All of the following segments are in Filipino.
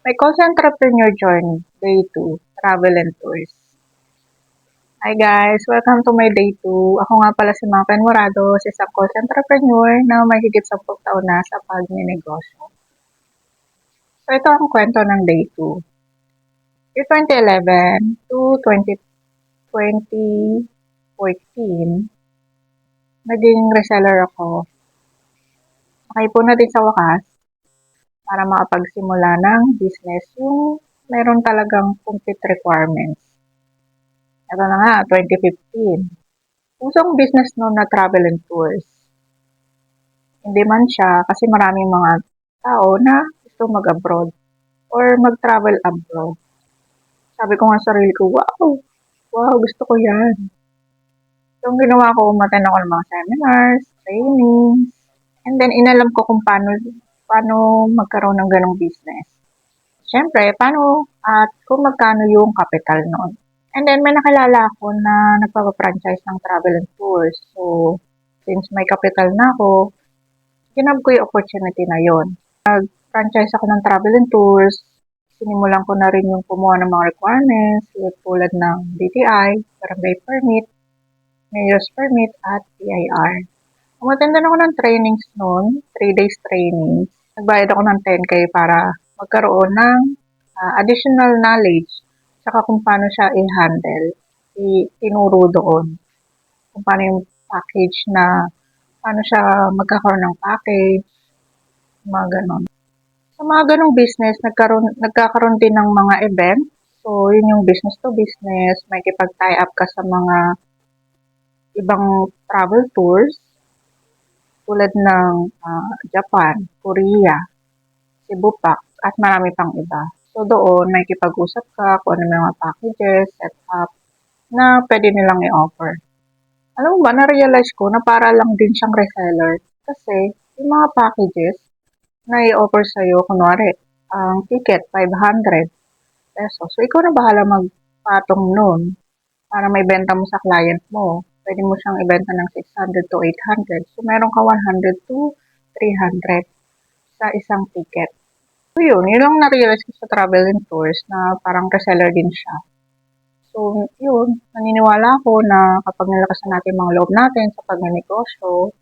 My Course Entrepreneur Journey, Day 2, Travel and Tours. Hi guys! Welcome to my Day 2. Ako nga pala si Mapen Morados, isang course entrepreneur na may higit 10 taon na sa pagnenegosyo. So ito ang kwento ng Day 2. Year 2011 to 2014, naging reseller ako. Nakaipon na din sa wakas para makapagsimula ng business yung meron talagang complete requirements. Ito na nga, 2015. Usong business noon na travel and tours. Hindi man siya kasi maraming mga tao na gusto mag-abroad or mag-travel abroad. Sabi ko nga sa sarili ko, wow, gusto ko yan. So, ang ginawa ko, umattend ako ng mga seminars, trainings, and then inalam ko kung paano magkaroon ng ganong business. Siyempre, paano at kung magkano yung capital noon. And then, may nakilala ako na nagpapa-franchise ng travel and tours. So, since may capital na ako, ginab ko yung opportunity na yon. Nag-franchise ako ng travel and tours. Sinimulan ko na rin yung kumuha ng mga requirements, tulad ng DTI, barangay permit, mayor's permit, at PIR. Umattend ako ng trainings noon, 3 days trainings. Nagbayad ako ng 10K para magkaroon ng additional knowledge saka kung paano siya i-handle. Tinuro doon kung paano yung package na paano siya magkakaroon ng package, mga ganon. Sa mga ganong business, nagkakaroon din ng mga event. So, yun yung business to business. May kipag-tie up ka sa mga ibang travel tours tulad ng Japan, Korea, Cebu Pack, at marami pang iba. So, doon may kipag-usap ka kung ano may mga packages, setup, na pwede nilang i-offer. Alam mo ba, na-realize ko na para lang din siyang reseller. Kasi, yung mga packages na i-offer sa'yo, kunwari, ang ticket, 500 pesos. So, ikaw na bahala magpatong nun para may benta mo sa client mo. Pwede mo siyang ibenta ng 600 to 800. So, meron ka 100 to 300 sa isang ticket. So, yun lang na-realize ko sa travel and tours na parang reseller din siya. So, yun, naniniwala ako na kapag nilakasan natin mga loob natin sa pagnenegosyo,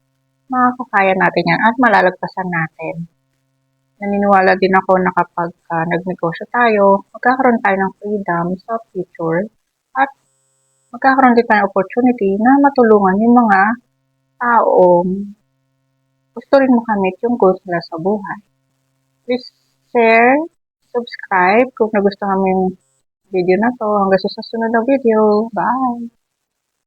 makakaya natin yan at malalagpasan natin. Naniniwala din ako na kapag nagnegosyo tayo, magkakaroon tayo ng freedom sa future at magkakaroon din tayo ng opportunity na matulungan yung mga taong gusto rin makamit yung goals nila sa buhay. Please share, subscribe kung nagustuhan mo yung video na to. Hanggang sa susunod na video. Bye!